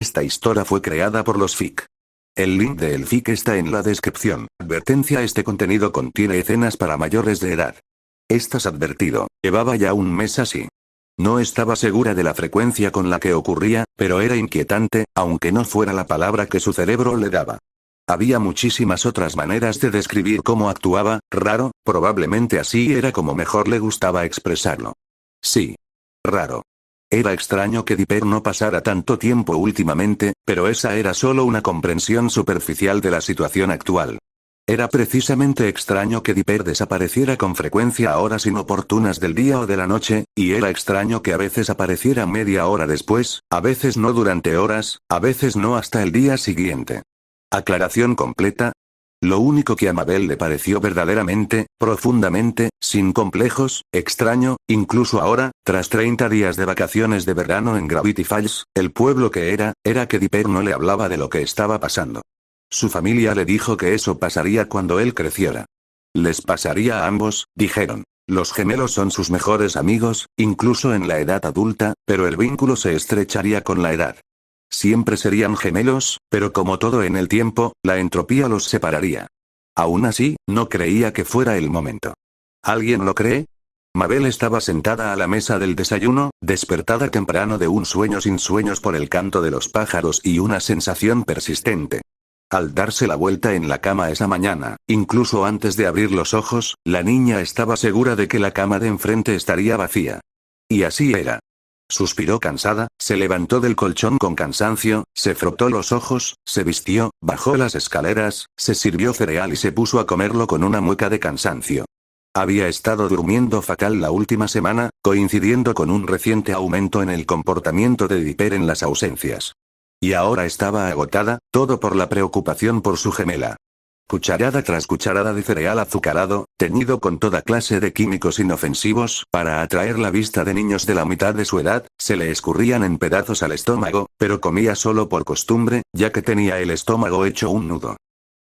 Esta historia fue creada por los FIC. El link de el FIC está en la descripción. Advertencia: este contenido contiene escenas para mayores de edad. Estás advertido. Llevaba ya un mes así. No estaba segura de la frecuencia con la que ocurría, pero era inquietante, aunque no fuera la palabra que su cerebro le daba. Había muchísimas otras maneras de describir cómo actuaba, raro, probablemente así era como mejor le gustaba expresarlo. Sí. Raro. Era extraño que Dipper no pasara tanto tiempo últimamente, pero esa era solo una comprensión superficial de la situación actual. Era precisamente extraño que Dipper desapareciera con frecuencia a horas inoportunas del día o de la noche, y era extraño que a veces apareciera media hora después, a veces no durante horas, a veces no hasta el día siguiente. Aclaración completa. Lo único que a Mabel le pareció verdaderamente, profundamente, sin complejos, extraño, incluso ahora, tras 30 días de vacaciones de verano en Gravity Falls, el pueblo que era que Dipper no le hablaba de lo que estaba pasando. Su familia le dijo que eso pasaría cuando él creciera. Les pasaría a ambos, dijeron. Los gemelos son sus mejores amigos, incluso en la edad adulta, pero el vínculo se estrecharía con la edad. Siempre serían gemelos, pero como todo en el tiempo, la entropía los separaría. Aún así, no creía que fuera el momento. ¿Alguien lo cree? Mabel estaba sentada a la mesa del desayuno, despertada temprano de un sueño sin sueños por el canto de los pájaros y una sensación persistente. Al darse la vuelta en la cama esa mañana, incluso antes de abrir los ojos, la niña estaba segura de que la cama de enfrente estaría vacía. Y así era. Suspiró cansada, se levantó del colchón con cansancio, se frotó los ojos, se vistió, bajó las escaleras, se sirvió cereal y se puso a comerlo con una mueca de cansancio. Había estado durmiendo fatal la última semana, coincidiendo con un reciente aumento en el comportamiento de Dipper en las ausencias. Y ahora estaba agotada, todo por la preocupación por su gemela. Cucharada tras cucharada de cereal azucarado, teñido con toda clase de químicos inofensivos, para atraer la vista de niños de la mitad de su edad, se le escurrían en pedazos al estómago, pero comía solo por costumbre, ya que tenía el estómago hecho un nudo.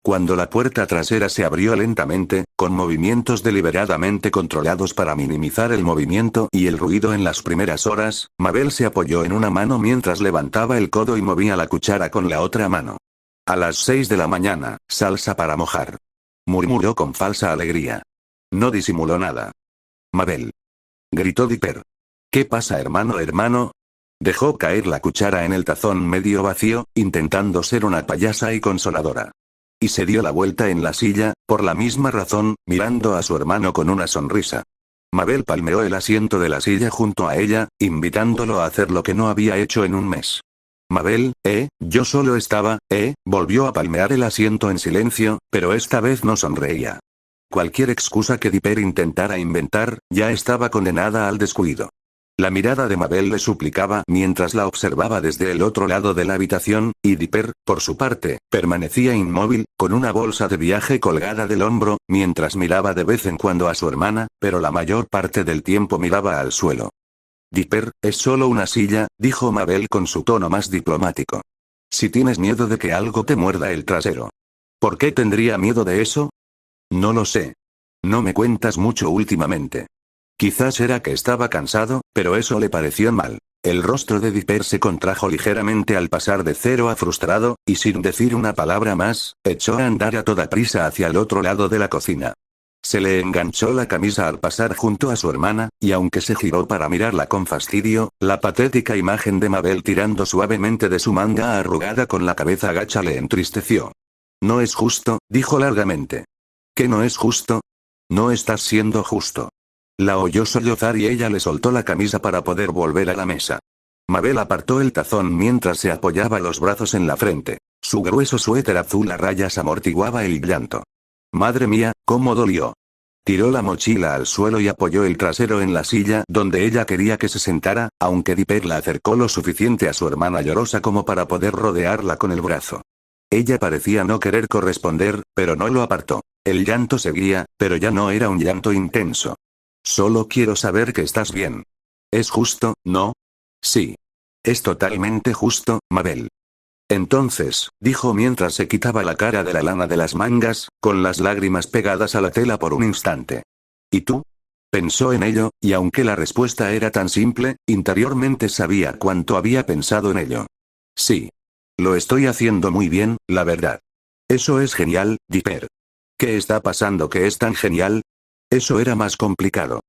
Cuando la puerta trasera se abrió lentamente, con movimientos deliberadamente controlados para minimizar el movimiento y el ruido en las primeras horas, Mabel se apoyó en una mano mientras levantaba el codo y movía la cuchara con la otra mano. A las 6 de la mañana, salsa para mojar. Murmuró con falsa alegría. No disimuló nada. Mabel. Gritó Dipper. ¿Qué pasa, hermano? Dejó caer la cuchara en el tazón medio vacío, intentando ser una payasa y consoladora. Y se dio la vuelta en la silla, por la misma razón, mirando a su hermano con una sonrisa. Mabel palmeó el asiento de la silla junto a ella, invitándolo a hacer lo que no había hecho en un mes. Mabel, yo solo estaba, volvió a palmear el asiento en silencio, pero esta vez no sonreía. Cualquier excusa que Dipper intentara inventar, ya estaba condenada al descuido. La mirada de Mabel le suplicaba mientras la observaba desde el otro lado de la habitación, y Dipper, por su parte, permanecía inmóvil, con una bolsa de viaje colgada del hombro, mientras miraba de vez en cuando a su hermana, pero la mayor parte del tiempo miraba al suelo. Dipper, es solo una silla, dijo Mabel con su tono más diplomático. Si tienes miedo de que algo te muerda el trasero. ¿Por qué tendría miedo de eso? No lo sé. No me cuentas mucho últimamente. Quizás era que estaba cansado, pero eso le pareció mal. El rostro de Dipper se contrajo ligeramente al pasar de cero a frustrado, y sin decir una palabra más, echó a andar a toda prisa hacia el otro lado de la cocina. Se le enganchó la camisa al pasar junto a su hermana, y aunque se giró para mirarla con fastidio, la patética imagen de Mabel tirando suavemente de su manga arrugada con la cabeza gacha le entristeció. No es justo, dijo largamente. ¿Qué no es justo? No estás siendo justo. La oyó sollozar y ella le soltó la camisa para poder volver a la mesa. Mabel apartó el tazón mientras se apoyaba los brazos en la frente. Su grueso suéter azul a rayas amortiguaba el llanto. Madre mía, cómo dolió. Tiró la mochila al suelo y apoyó el trasero en la silla donde ella quería que se sentara, aunque Dipper la acercó lo suficiente a su hermana llorosa como para poder rodearla con el brazo. Ella parecía no querer corresponder, pero no lo apartó. El llanto seguía, pero ya no era un llanto intenso. Solo quiero saber que estás bien. ¿Es justo, no? Sí. Es totalmente justo, Mabel. Entonces, dijo mientras se quitaba la cara de la lana de las mangas, con las lágrimas pegadas a la tela por un instante. ¿Y tú? Pensó en ello, y aunque la respuesta era tan simple, interiormente sabía cuánto había pensado en ello. Sí. Lo estoy haciendo muy bien, la verdad. Eso es genial, Dipper. ¿Qué está pasando que es tan genial? Eso era más complicado.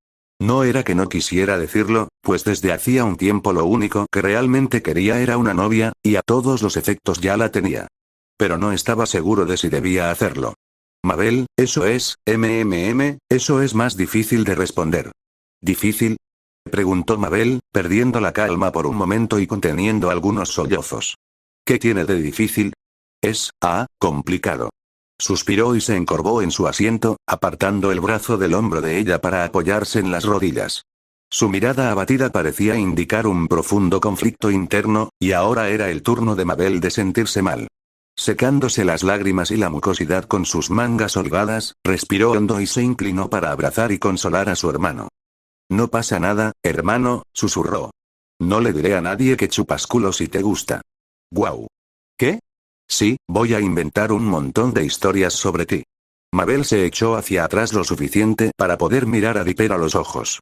No era que no quisiera decirlo, pues desde hacía un tiempo lo único que realmente quería era una novia, y a todos los efectos ya la tenía. Pero no estaba seguro de si debía hacerlo. Mabel, eso es, eso es más difícil de responder. ¿Difícil? Preguntó Mabel, perdiendo la calma por un momento y conteniendo algunos sollozos. ¿Qué tiene de difícil? Complicado. Suspiró y se encorvó en su asiento, apartando el brazo del hombro de ella para apoyarse en las rodillas. Su mirada abatida parecía indicar un profundo conflicto interno, y ahora era el turno de Mabel de sentirse mal. Secándose las lágrimas y la mucosidad con sus mangas holgadas, respiró hondo y se inclinó para abrazar y consolar a su hermano. No pasa nada, hermano, susurró. No le diré a nadie que chupas culo si te gusta. Guau. ¿Qué? Sí, voy a inventar un montón de historias sobre ti. Mabel se echó hacia atrás lo suficiente para poder mirar a Dipper a los ojos.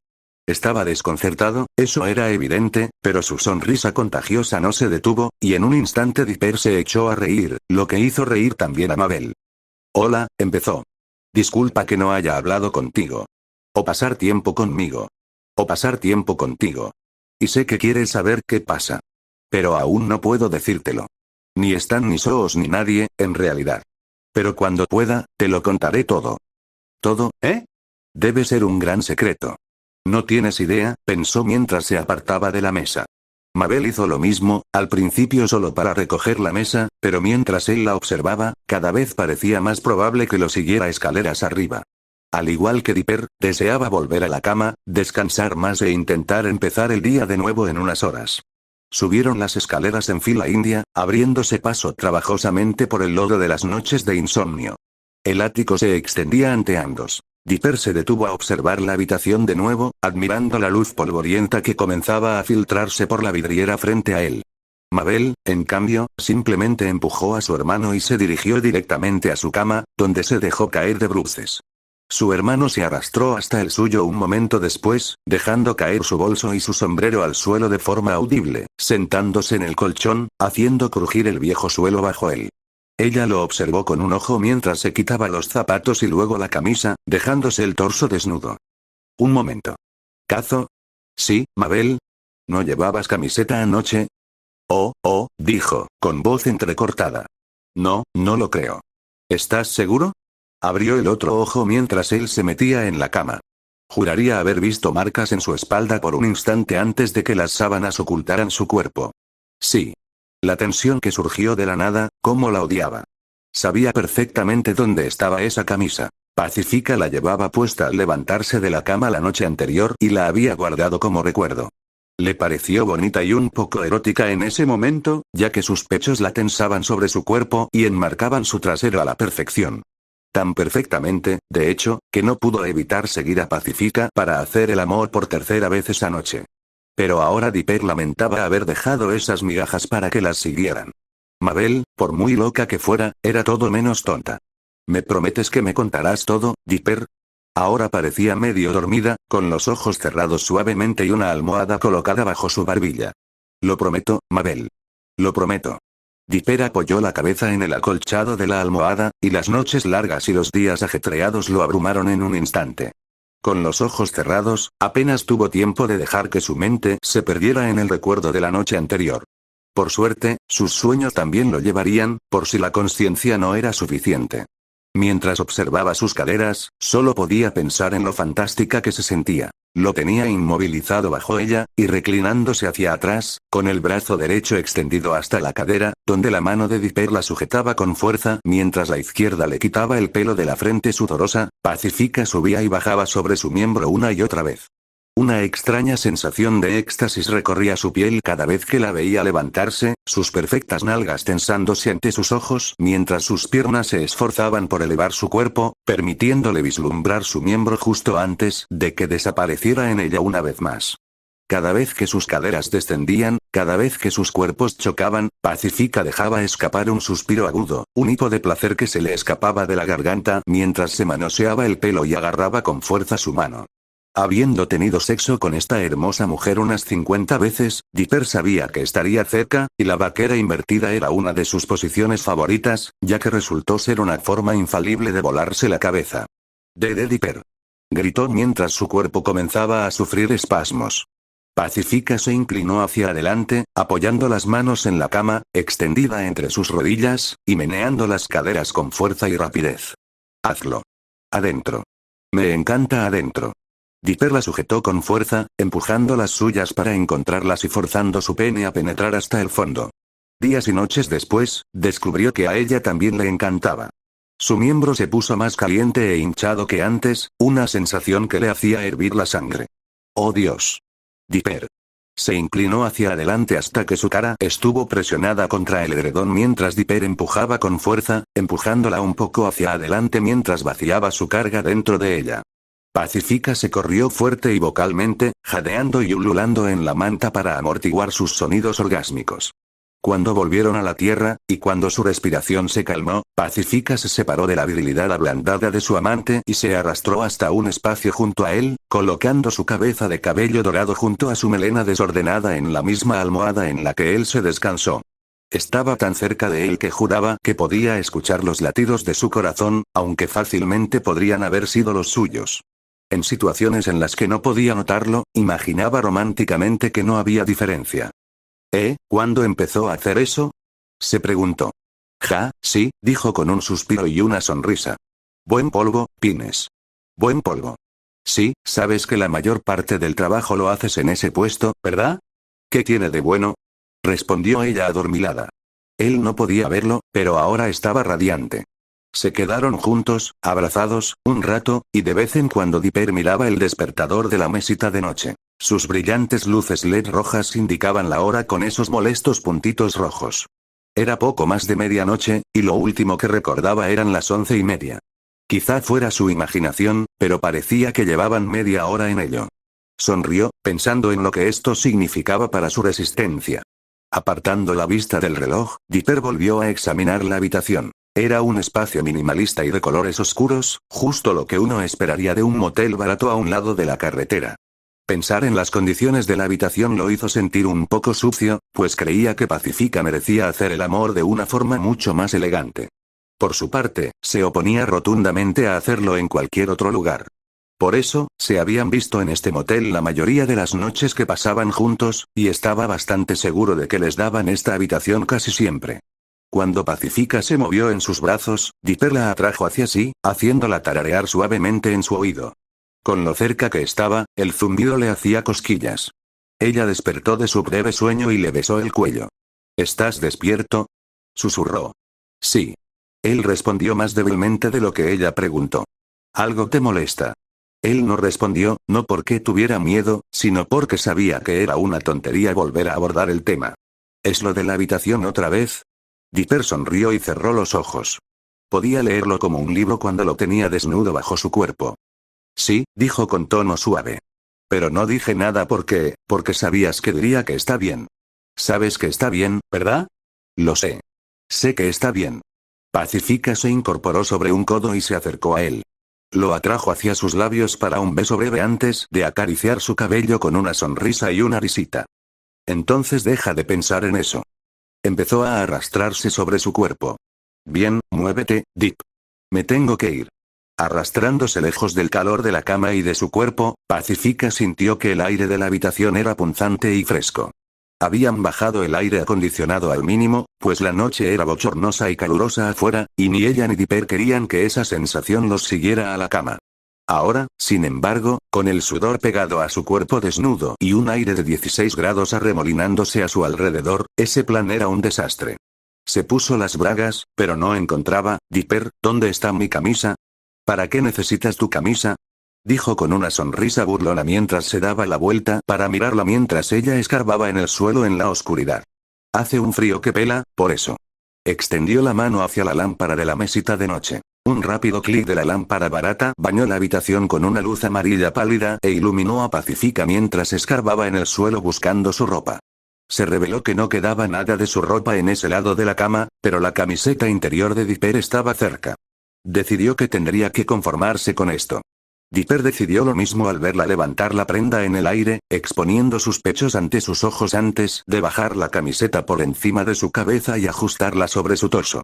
Estaba desconcertado, eso era evidente, pero su sonrisa contagiosa no se detuvo, y en un instante Dipper se echó a reír, lo que hizo reír también a Mabel. Hola, empezó. Disculpa que no haya hablado contigo. O pasar tiempo conmigo. O pasar tiempo contigo. Y sé que quieres saber qué pasa. Pero aún no puedo decírtelo. Ni Stan ni Soos ni nadie, en realidad. Pero cuando pueda, te lo contaré todo. ¿Todo, eh? Debe ser un gran secreto. No tienes idea, pensó mientras se apartaba de la mesa. Mabel hizo lo mismo, al principio solo para recoger la mesa, pero mientras él la observaba, cada vez parecía más probable que lo siguiera escaleras arriba. Al igual que Dipper, deseaba volver a la cama, descansar más e intentar empezar el día de nuevo en unas horas. Subieron las escaleras en fila india, abriéndose paso trabajosamente por el lodo de las noches de insomnio. El ático se extendía ante ambos. Dipper se detuvo a observar la habitación de nuevo, admirando la luz polvorienta que comenzaba a filtrarse por la vidriera frente a él. Mabel, en cambio, simplemente empujó a su hermano y se dirigió directamente a su cama, donde se dejó caer de bruces. Su hermano se arrastró hasta el suyo un momento después, dejando caer su bolso y su sombrero al suelo de forma audible, sentándose en el colchón, haciendo crujir el viejo suelo bajo él. Ella lo observó con un ojo mientras se quitaba los zapatos y luego la camisa, dejándose el torso desnudo. Un momento. ¿Cazo? Sí, Mabel. ¿No llevabas camiseta anoche? Dijo, con voz entrecortada. No, no lo creo. ¿Estás seguro? Abrió el otro ojo mientras él se metía en la cama. Juraría haber visto marcas en su espalda por un instante antes de que las sábanas ocultaran su cuerpo. Sí. La tensión que surgió de la nada, cómo la odiaba. Sabía perfectamente dónde estaba esa camisa. Pacifica la llevaba puesta al levantarse de la cama la noche anterior y la había guardado como recuerdo. Le pareció bonita y un poco erótica en ese momento, ya que sus pechos la tensaban sobre su cuerpo y enmarcaban su trasero a la perfección. Tan perfectamente, de hecho, que no pudo evitar seguir a Pacifica para hacer el amor por tercera vez esa noche. Pero ahora Dipper lamentaba haber dejado esas migajas para que las siguieran. Mabel, por muy loca que fuera, era todo menos tonta. ¿Me prometes que me contarás todo, Dipper? Ahora parecía medio dormida, con los ojos cerrados suavemente y una almohada colocada bajo su barbilla. Lo prometo, Mabel. Lo prometo. Dipper apoyó la cabeza en el acolchado de la almohada, y las noches largas y los días ajetreados lo abrumaron en un instante. Con los ojos cerrados, apenas tuvo tiempo de dejar que su mente se perdiera en el recuerdo de la noche anterior. Por suerte, sus sueños también lo llevarían, por si la conciencia no era suficiente. Mientras observaba sus caderas, solo podía pensar en lo fantástica que se sentía. Lo tenía inmovilizado bajo ella, y reclinándose hacia atrás, con el brazo derecho extendido hasta la cadera, donde la mano de Dipper la sujetaba con fuerza, mientras la izquierda le quitaba el pelo de la frente sudorosa. Pacifica subía y bajaba sobre su miembro una y otra vez. Una extraña sensación de éxtasis recorría su piel cada vez que la veía levantarse, sus perfectas nalgas tensándose ante sus ojos mientras sus piernas se esforzaban por elevar su cuerpo, permitiéndole vislumbrar su miembro justo antes de que desapareciera en ella una vez más. Cada vez que sus caderas descendían, cada vez que sus cuerpos chocaban, Pacifica dejaba escapar un suspiro agudo, un hipo de placer que se le escapaba de la garganta mientras se manoseaba el pelo y agarraba con fuerza su mano. Habiendo tenido sexo con esta hermosa mujer unas 50 veces, Dipper sabía que estaría cerca, y la vaquera invertida era una de sus posiciones favoritas, ya que resultó ser una forma infalible de volarse la cabeza. ¡De Dipper! Gritó mientras su cuerpo comenzaba a sufrir espasmos. Pacífica se inclinó hacia adelante, apoyando las manos en la cama, extendida entre sus rodillas, y meneando las caderas con fuerza y rapidez. Hazlo. Adentro. Me encanta adentro. Dipper la sujetó con fuerza, empujando las suyas para encontrarlas y forzando su pene a penetrar hasta el fondo. Días y noches después, descubrió que a ella también le encantaba. Su miembro se puso más caliente e hinchado que antes, una sensación que le hacía hervir la sangre. ¡Oh Dios! Dipper. Se inclinó hacia adelante hasta que su cara estuvo presionada contra el edredón mientras Dipper empujaba con fuerza, empujándola un poco hacia adelante mientras vaciaba su carga dentro de ella. Pacífica se corrió fuerte y vocalmente, jadeando y ululando en la manta para amortiguar sus sonidos orgásmicos. Cuando volvieron a la tierra, y cuando su respiración se calmó, Pacífica se separó de la virilidad ablandada de su amante y se arrastró hasta un espacio junto a él, colocando su cabeza de cabello dorado junto a su melena desordenada en la misma almohada en la que él se descansó. Estaba tan cerca de él que juraba que podía escuchar los latidos de su corazón, aunque fácilmente podrían haber sido los suyos. En situaciones en las que no podía notarlo, imaginaba románticamente que no había diferencia. ¿Cuándo empezó a hacer eso? Se preguntó. Sí, dijo con un suspiro y una sonrisa. Buen polvo, Pines. Buen polvo. Sí, sabes que la mayor parte del trabajo lo haces en ese puesto, ¿verdad? ¿Qué tiene de bueno? Respondió ella adormilada. Él no podía verlo, pero ahora estaba radiante. Se quedaron juntos, abrazados, un rato, y de vez en cuando Dipper miraba el despertador de la mesita de noche. Sus brillantes luces LED rojas indicaban la hora con esos molestos puntitos rojos. Era poco más de medianoche, y lo último que recordaba eran las 11:30. Quizá fuera su imaginación, pero parecía que llevaban media hora en ello. Sonrió, pensando en lo que esto significaba para su resistencia. Apartando la vista del reloj, Dipper volvió a examinar la habitación. Era un espacio minimalista y de colores oscuros, justo lo que uno esperaría de un motel barato a un lado de la carretera. Pensar en las condiciones de la habitación lo hizo sentir un poco sucio, pues creía que Pacífica merecía hacer el amor de una forma mucho más elegante. Por su parte, se oponía rotundamente a hacerlo en cualquier otro lugar. Por eso, se habían visto en este motel la mayoría de las noches que pasaban juntos, y estaba bastante seguro de que les daban esta habitación casi siempre. Cuando Pacífica se movió en sus brazos, Dipper la atrajo hacia sí, haciéndola tararear suavemente en su oído. Con lo cerca que estaba, el zumbido le hacía cosquillas. Ella despertó de su breve sueño y le besó el cuello. ¿Estás despierto? Susurró. Sí. Él respondió más débilmente de lo que ella preguntó. ¿Algo te molesta? Él no respondió, no porque tuviera miedo, sino porque sabía que era una tontería volver a abordar el tema. ¿Es lo de la habitación otra vez? Dipper sonrió y cerró los ojos. Podía leerlo como un libro cuando lo tenía desnudo bajo su cuerpo. Sí, dijo con tono suave. Pero no dije nada porque sabías que diría que está bien. Sabes que está bien, ¿verdad? Lo sé. Sé que está bien. Pacífica se incorporó sobre un codo y se acercó a él. Lo atrajo hacia sus labios para un beso breve antes de acariciar su cabello con una sonrisa y una risita. Entonces deja de pensar en eso. Empezó a arrastrarse sobre su cuerpo. Bien, muévete, Dip. Me tengo que ir. Arrastrándose lejos del calor de la cama y de su cuerpo, Pacífica sintió que el aire de la habitación era punzante y fresco. Habían bajado el aire acondicionado al mínimo, pues la noche era bochornosa y calurosa afuera, y ni ella ni Dipper querían que esa sensación los siguiera a la cama. Ahora, sin embargo, con el sudor pegado a su cuerpo desnudo y un aire de 16 grados arremolinándose a su alrededor, ese plan era un desastre. Se puso las bragas, pero no encontraba. Dipper, ¿dónde está mi camisa? ¿Para qué necesitas tu camisa? Dijo con una sonrisa burlona mientras se daba la vuelta para mirarla mientras ella escarbaba en el suelo en la oscuridad. Hace un frío que pela, por eso. Extendió la mano hacia la lámpara de la mesita de noche. Un rápido clic de la lámpara barata bañó la habitación con una luz amarilla pálida e iluminó a Pacífica mientras escarbaba en el suelo buscando su ropa. Se reveló que no quedaba nada de su ropa en ese lado de la cama, pero la camiseta interior de Dipper estaba cerca. Decidió que tendría que conformarse con esto. Dipper decidió lo mismo al verla levantar la prenda en el aire, exponiendo sus pechos ante sus ojos antes de bajar la camiseta por encima de su cabeza y ajustarla sobre su torso.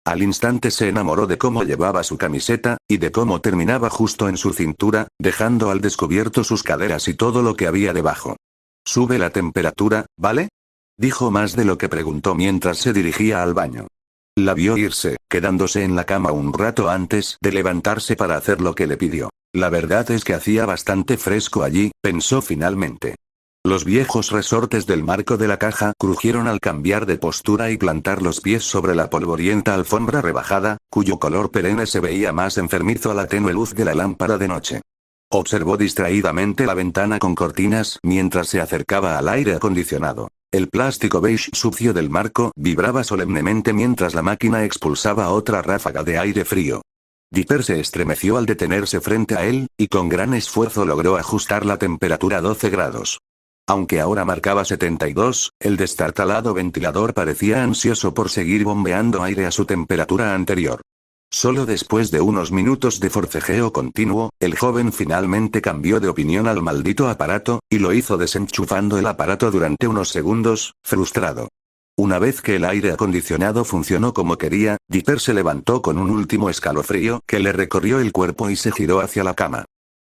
Al instante se enamoró de cómo llevaba su camiseta, y de cómo terminaba justo en su cintura, dejando al descubierto sus caderas y todo lo que había debajo. «Sube la temperatura, ¿vale?», dijo más de lo que preguntó mientras se dirigía al baño. La vio irse, quedándose en la cama un rato antes de levantarse para hacer lo que le pidió. La verdad es que hacía bastante fresco allí, pensó finalmente. Los viejos resortes del marco de la caja crujieron al cambiar de postura y plantar los pies sobre la polvorienta alfombra rebajada, cuyo color perenne se veía más enfermizo a la tenue luz de la lámpara de noche. Observó distraídamente la ventana con cortinas mientras se acercaba al aire acondicionado. El plástico beige sucio del marco vibraba solemnemente mientras la máquina expulsaba otra ráfaga de aire frío. Dipper se estremeció al detenerse frente a él, y con gran esfuerzo logró ajustar la temperatura a 12 grados. Aunque ahora marcaba 72, el destartalado ventilador parecía ansioso por seguir bombeando aire a su temperatura anterior. Solo después de unos minutos de forcejeo continuo, el joven finalmente cambió de opinión al maldito aparato, y lo hizo desenchufando el aparato durante unos segundos, frustrado. Una vez que el aire acondicionado funcionó como quería, Dipper se levantó con un último escalofrío que le recorrió el cuerpo y se giró hacia la cama.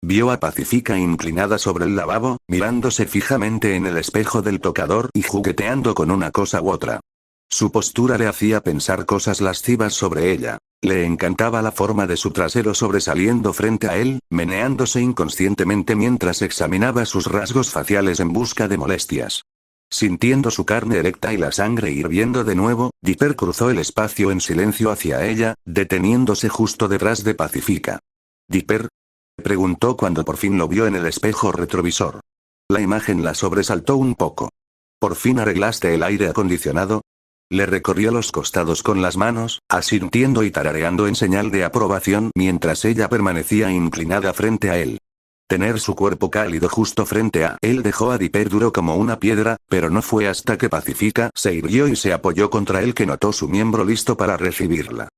Vio a Pacifica inclinada sobre el lavabo, mirándose fijamente en el espejo del tocador y jugueteando con una cosa u otra. Su postura le hacía pensar cosas lascivas sobre ella. Le encantaba la forma de su trasero sobresaliendo frente a él, meneándose inconscientemente mientras examinaba sus rasgos faciales en busca de molestias. Sintiendo su carne erecta y la sangre hirviendo de nuevo, Dipper cruzó el espacio en silencio hacia ella, deteniéndose justo detrás de Pacifica. «¿Dipper?», preguntó cuando por fin lo vio en el espejo retrovisor. La imagen la sobresaltó un poco. «¿Por fin arreglaste el aire acondicionado?». Le recorrió los costados con las manos, asintiendo y tarareando en señal de aprobación mientras ella permanecía inclinada frente a él. Tener su cuerpo cálido justo frente a él dejó a Dipper duro como una piedra, pero no fue hasta que Pacifica se irguió y se apoyó contra él que notó su miembro listo para recibirla.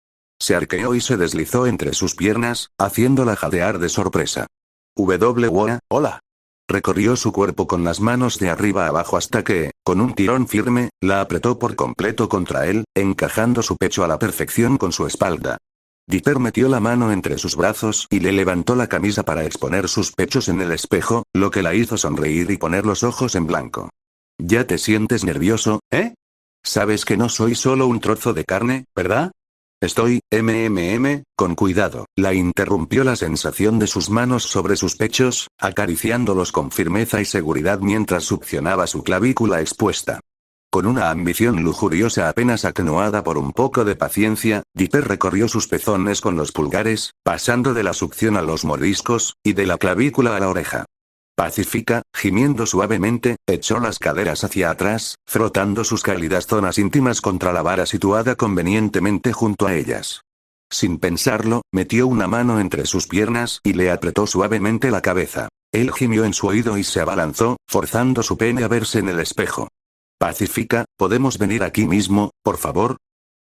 Se arqueó y se deslizó entre sus piernas, haciéndola jadear de sorpresa. Hola. Recorrió su cuerpo con las manos de arriba a abajo hasta que, con un tirón firme, la apretó por completo contra él, encajando su pecho a la perfección con su espalda. Dipper metió la mano entre sus brazos y le levantó la camisa para exponer sus pechos en el espejo, lo que la hizo sonreír y poner los ojos en blanco. «¿Ya te sientes nervioso, eh? Sabes que no soy solo un trozo de carne, ¿verdad?». «Estoy, con cuidado», la interrumpió la sensación de sus manos sobre sus pechos, acariciándolos con firmeza y seguridad mientras succionaba su clavícula expuesta. Con una ambición lujuriosa apenas atenuada por un poco de paciencia, Dipper recorrió sus pezones con los pulgares, pasando de la succión a los mordiscos, y de la clavícula a la oreja. Pacifica, gimiendo suavemente, echó las caderas hacia atrás, frotando sus cálidas zonas íntimas contra la vara situada convenientemente junto a ellas. Sin pensarlo, metió una mano entre sus piernas y le apretó suavemente la cabeza. Él gimió en su oído y se abalanzó, forzando su pene a verse en el espejo. «Pacifica, ¿podemos venir aquí mismo, por favor?».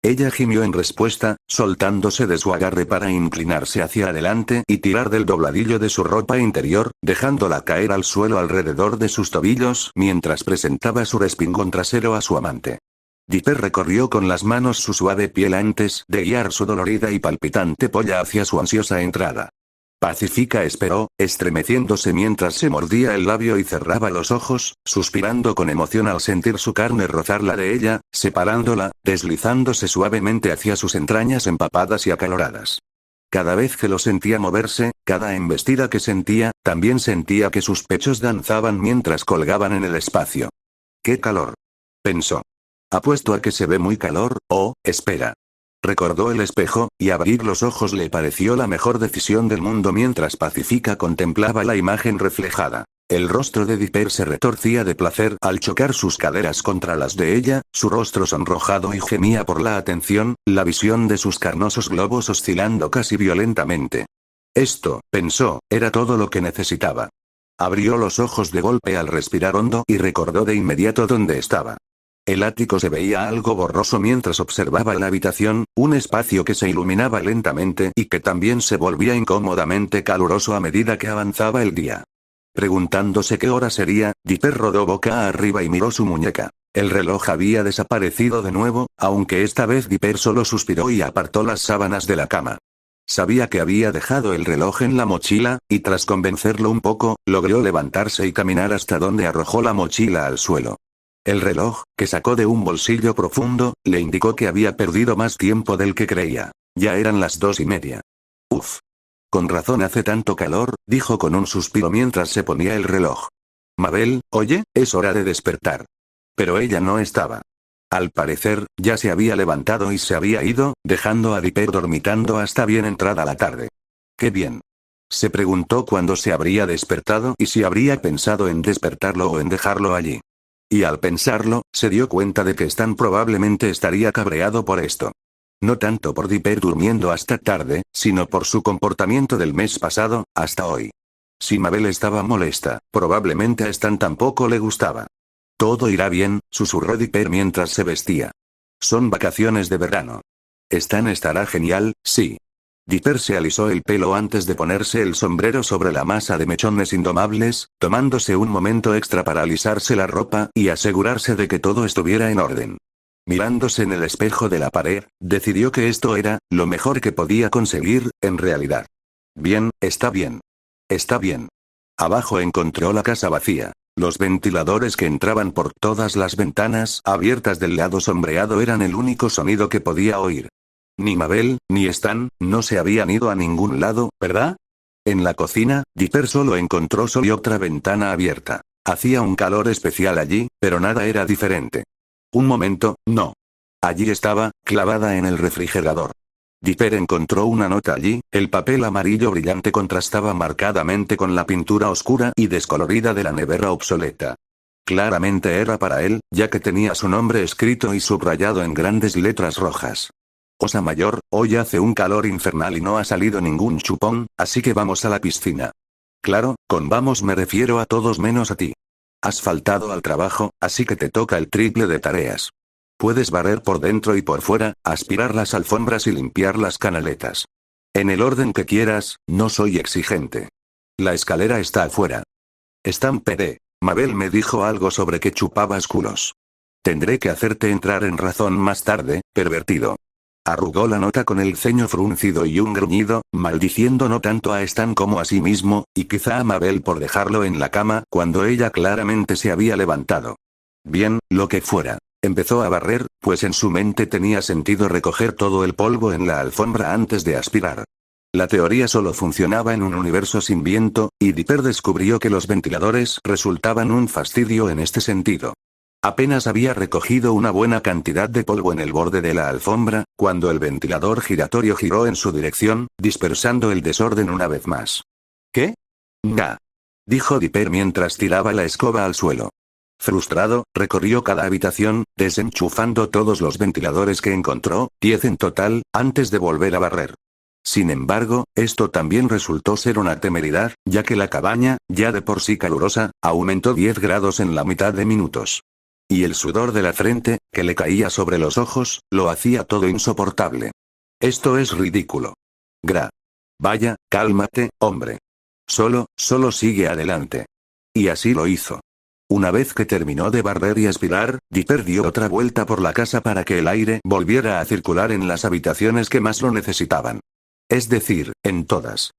Ella gimió en respuesta, soltándose de su agarre para inclinarse hacia adelante y tirar del dobladillo de su ropa interior, dejándola caer al suelo alrededor de sus tobillos mientras presentaba su respingón trasero a su amante. Dipper recorrió con las manos su suave piel antes de guiar su dolorida y palpitante polla hacia su ansiosa entrada. Pacifica esperó, estremeciéndose mientras se mordía el labio y cerraba los ojos, suspirando con emoción al sentir su carne rozar la de ella, separándola, deslizándose suavemente hacia sus entrañas empapadas y acaloradas. Cada vez que lo sentía moverse, cada embestida que sentía, también sentía que sus pechos danzaban mientras colgaban en el espacio. «¡Qué calor!», pensó. «Apuesto a que se ve muy calor, espera». Recordó el espejo, y abrir los ojos le pareció la mejor decisión del mundo mientras Pacifica contemplaba la imagen reflejada. El rostro de Dipper se retorcía de placer al chocar sus caderas contra las de ella, su rostro sonrojado y gemía por la atención, la visión de sus carnosos globos oscilando casi violentamente. Esto, pensó, era todo lo que necesitaba. Abrió los ojos de golpe al respirar hondo y recordó de inmediato dónde estaba. El ático se veía algo borroso mientras observaba la habitación, un espacio que se iluminaba lentamente y que también se volvía incómodamente caluroso a medida que avanzaba el día. Preguntándose qué hora sería, Dipper rodó boca arriba y miró su muñeca. El reloj había desaparecido de nuevo, aunque esta vez Dipper solo suspiró y apartó las sábanas de la cama. Sabía que había dejado el reloj en la mochila, y tras convencerlo un poco, logró levantarse y caminar hasta donde arrojó la mochila al suelo. El reloj, que sacó de un bolsillo profundo, le indicó que había perdido más tiempo del que creía. Ya eran las 2:30. Uf. Con razón hace tanto calor, dijo con un suspiro mientras se ponía el reloj. Mabel, oye, es hora de despertar. Pero ella no estaba. Al parecer, ya se había levantado y se había ido, dejando a Dipper dormitando hasta bien entrada la tarde. ¡Qué bien! Se preguntó cuándo se habría despertado y si habría pensado en despertarlo o en dejarlo allí. Y al pensarlo, se dio cuenta de que Stan probablemente estaría cabreado por esto. No tanto por Dipper durmiendo hasta tarde, sino por su comportamiento del mes pasado, hasta hoy. Si Mabel estaba molesta, probablemente a Stan tampoco le gustaba. Todo irá bien, susurró Dipper mientras se vestía. Son vacaciones de verano. Stan estará genial, sí. Dipper se alisó el pelo antes de ponerse el sombrero sobre la masa de mechones indomables, tomándose un momento extra para alisarse la ropa y asegurarse de que todo estuviera en orden. Mirándose en el espejo de la pared, decidió que esto era lo mejor que podía conseguir, en realidad. Bien, está bien. Está bien. Abajo encontró la casa vacía. Los ventiladores que entraban por todas las ventanas abiertas del lado sombreado eran el único sonido que podía oír. Ni Mabel, ni Stan, no se habían ido a ningún lado, ¿verdad? En la cocina, Dipper solo encontró sol y otra ventana abierta. Hacía un calor especial allí, pero nada era diferente. Un momento, no. Allí estaba, clavada en el refrigerador. Dipper encontró una nota allí, el papel amarillo brillante contrastaba marcadamente con la pintura oscura y descolorida de la nevera obsoleta. Claramente era para él, ya que tenía su nombre escrito y subrayado en grandes letras rojas. Osa Mayor, hoy hace un calor infernal y no ha salido ningún chupón, así que vamos a la piscina. Claro, con vamos me refiero a todos menos a ti. Has faltado al trabajo, así que te toca el triple de tareas. Puedes barrer por dentro y por fuera, aspirar las alfombras y limpiar las canaletas. En el orden que quieras, no soy exigente. La escalera está afuera. Stan PD. Mabel me dijo algo sobre que chupabas culos. Tendré que hacerte entrar en razón más tarde, pervertido. Arrugó la nota con el ceño fruncido y un gruñido, maldiciendo no tanto a Stan como a sí mismo, y quizá a Mabel por dejarlo en la cama cuando ella claramente se había levantado. Bien, lo que fuera. Empezó a barrer, pues en su mente tenía sentido recoger todo el polvo en la alfombra antes de aspirar. La teoría solo funcionaba en un universo sin viento, y Dipper descubrió que los ventiladores resultaban un fastidio en este sentido. Apenas había recogido una buena cantidad de polvo en el borde de la alfombra, cuando el ventilador giratorio giró en su dirección, dispersando el desorden una vez más. ¿Qué? Ga. Dijo Dipper mientras tiraba la escoba al suelo. Frustrado, recorrió cada habitación, desenchufando todos los ventiladores que encontró, 10 en total, antes de volver a barrer. Sin embargo, esto también resultó ser una temeridad, ya que la cabaña, ya de por sí calurosa, aumentó 10 grados en la mitad de minutos. Y el sudor de la frente, que le caía sobre los ojos, lo hacía todo insoportable. Esto es ridículo. Vaya, cálmate, hombre. Solo sigue adelante. Y así lo hizo. Una vez que terminó de barrer y aspirar, Dipper dio otra vuelta por la casa para que el aire volviera a circular en las habitaciones que más lo necesitaban. Es decir, en todas.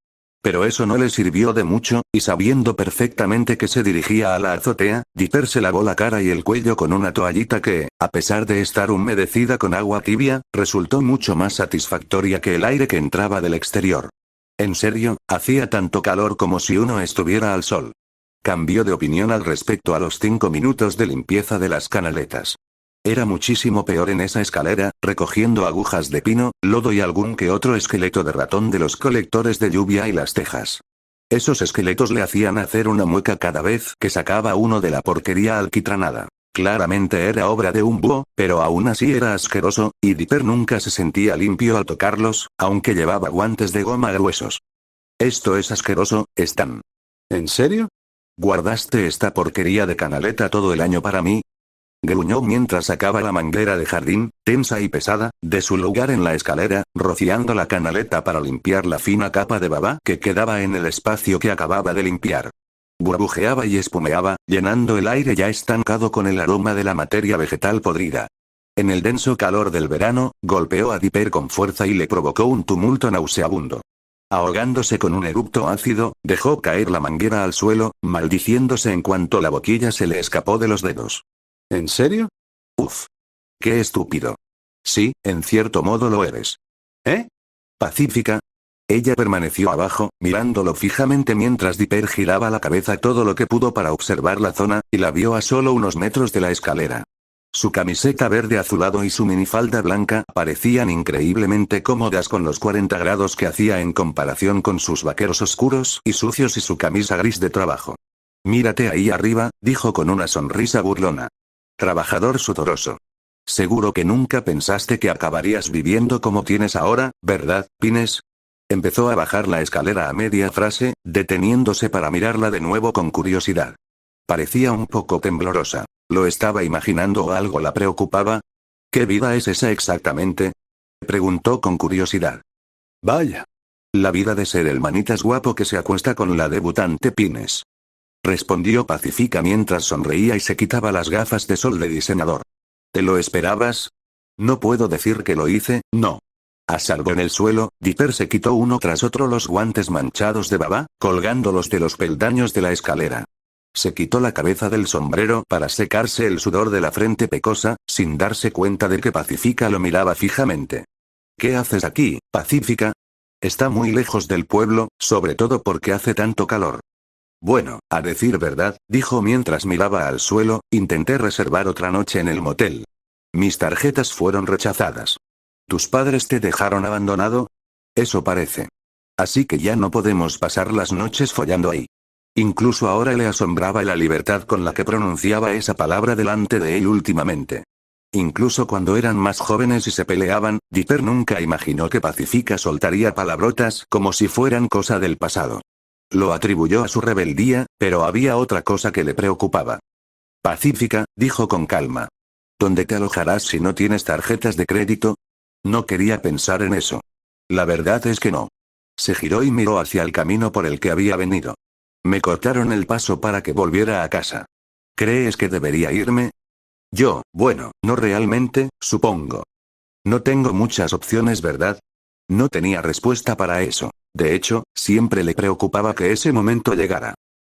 Pero eso no le sirvió de mucho, y sabiendo perfectamente que se dirigía a la azotea, Dipper se lavó la cara y el cuello con una toallita que, a pesar de estar humedecida con agua tibia, resultó mucho más satisfactoria que el aire que entraba del exterior. En serio, hacía tanto calor como si uno estuviera al sol. Cambió de opinión al respecto a los 5 minutos de limpieza de las canaletas. Era muchísimo peor en esa escalera, recogiendo agujas de pino, lodo y algún que otro esqueleto de ratón de los colectores de lluvia y las tejas. Esos esqueletos le hacían hacer una mueca cada vez que sacaba uno de la porquería alquitranada. Claramente era obra de un búho, pero aún así era asqueroso, y Dipper nunca se sentía limpio al tocarlos, aunque llevaba guantes de goma gruesos. Esto es asqueroso, Stan. ¿En serio? ¿Guardaste esta porquería de canaleta todo el año para mí? Gruñó mientras sacaba la manguera de jardín, tensa y pesada, de su lugar en la escalera, rociando la canaleta para limpiar la fina capa de baba que quedaba en el espacio que acababa de limpiar. Burbujeaba y espumeaba, llenando el aire ya estancado con el aroma de la materia vegetal podrida. En el denso calor del verano, golpeó a Dipper con fuerza y le provocó un tumulto nauseabundo. Ahogándose con un eructo ácido, dejó caer la manguera al suelo, maldiciéndose en cuanto la boquilla se le escapó de los dedos. ¿En serio? Uf. Qué estúpido. Sí, en cierto modo lo eres. ¿Eh? Pacífica. Ella permaneció abajo, mirándolo fijamente mientras Dipper giraba la cabeza todo lo que pudo para observar la zona, y la vio a solo unos metros de la escalera. Su camiseta verde azulado y su minifalda blanca parecían increíblemente cómodas con los 40 grados que hacía en comparación con sus vaqueros oscuros y sucios y su camisa gris de trabajo. Mírate ahí arriba, dijo con una sonrisa burlona. Trabajador sudoroso. Seguro que nunca pensaste que acabarías viviendo como tienes ahora, ¿verdad, Pines? Empezó a bajar la escalera a media frase, deteniéndose para mirarla de nuevo con curiosidad. Parecía un poco temblorosa. ¿Lo estaba imaginando o algo la preocupaba? ¿Qué vida es esa exactamente? Preguntó con curiosidad. Vaya. La vida de ser el manitas guapo que se acuesta con la debutante Pines. Respondió Pacífica mientras sonreía y se quitaba las gafas de sol de diseñador. ¿Te lo esperabas? No puedo decir que lo hice, no. A salvo en el suelo, Dipper se quitó uno tras otro los guantes manchados de baba, colgándolos de los peldaños de la escalera. Se quitó la cabeza del sombrero para secarse el sudor de la frente pecosa, sin darse cuenta de que Pacífica lo miraba fijamente. ¿Qué haces aquí, Pacífica? Está muy lejos del pueblo, sobre todo porque hace tanto calor. Bueno, a decir verdad, dijo mientras miraba al suelo, intenté reservar otra noche en el motel. Mis tarjetas fueron rechazadas. ¿Tus padres te dejaron abandonado? Eso parece. Así que ya no podemos pasar las noches follando ahí. Incluso ahora le asombraba la libertad con la que pronunciaba esa palabra delante de él últimamente. Incluso cuando eran más jóvenes y se peleaban, Dipper nunca imaginó que Pacífica soltaría palabrotas como si fueran cosa del pasado. Lo atribuyó a su rebeldía, pero había otra cosa que le preocupaba. Pacífica, dijo con calma. ¿Dónde te alojarás si no tienes tarjetas de crédito? No quería pensar en eso. La verdad es que no. Se giró y miró hacia el camino por el que había venido. Me cortaron el paso para que volviera a casa. ¿Crees que debería irme? Bueno, no realmente, supongo. No tengo muchas opciones, ¿verdad? No tenía respuesta para eso. De hecho, siempre le preocupaba que ese momento llegara.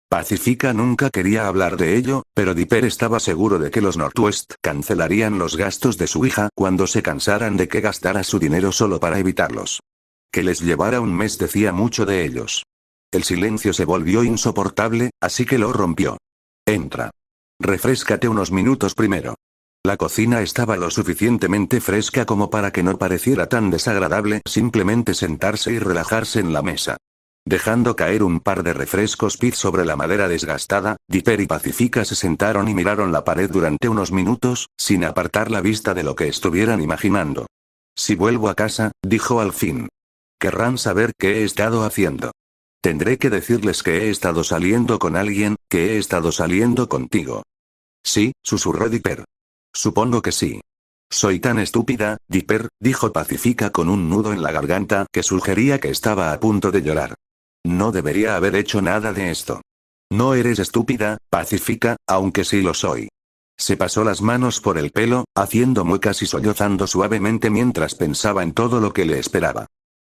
Pacífica nunca quería hablar de ello, pero Dipper estaba seguro de que los Northwest cancelarían los gastos de su hija cuando se cansaran de que gastara su dinero solo para evitarlos. Que les llevara un mes decía mucho de ellos. El silencio se volvió insoportable, así que lo rompió. Entra. Refréscate unos minutos primero. La cocina estaba lo suficientemente fresca como para que no pareciera tan desagradable simplemente sentarse y relajarse en la mesa. Dejando caer un par de refrescos Piz sobre la madera desgastada, Dipper y Pacífica se sentaron y miraron la pared durante unos minutos, sin apartar la vista de lo que estuvieran imaginando. Si vuelvo a casa, dijo al fin. Querrán saber qué he estado haciendo. Tendré que decirles que he estado saliendo con alguien, que he estado saliendo contigo. Sí, susurró Dipper. Supongo que sí. Soy tan estúpida, Dipper, dijo Pacífica con un nudo en la garganta que sugería que estaba a punto de llorar. No debería haber hecho nada de esto. No eres estúpida, Pacífica, aunque sí lo soy. Se pasó las manos por el pelo, haciendo muecas y sollozando suavemente mientras pensaba en todo lo que le esperaba.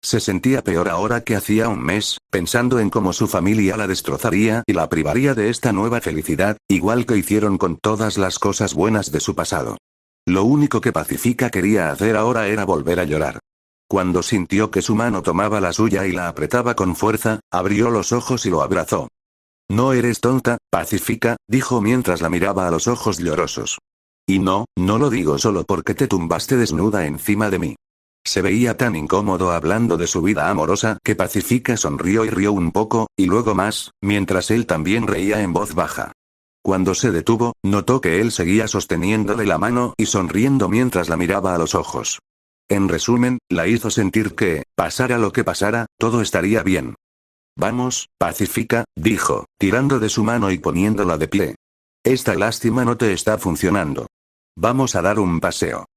Se sentía peor ahora que hacía un mes, pensando en cómo su familia la destrozaría y la privaría de esta nueva felicidad, igual que hicieron con todas las cosas buenas de su pasado. Lo único que Pacífica quería hacer ahora era volver a llorar. Cuando sintió que su mano tomaba la suya y la apretaba con fuerza, abrió los ojos y lo abrazó. No eres tonta, Pacífica, dijo mientras la miraba a los ojos llorosos. Y no lo digo solo porque te tumbaste desnuda encima de mí. Se veía tan incómodo hablando de su vida amorosa que Pacífica sonrió y rió un poco, y luego más, mientras él también reía en voz baja. Cuando se detuvo, notó que él seguía sosteniéndole la mano y sonriendo mientras la miraba a los ojos. En resumen, la hizo sentir que, pasara lo que pasara, todo estaría bien. Vamos, Pacífica, dijo, tirando de su mano y poniéndola de pie. Esta lástima no te está funcionando. Vamos a dar un paseo.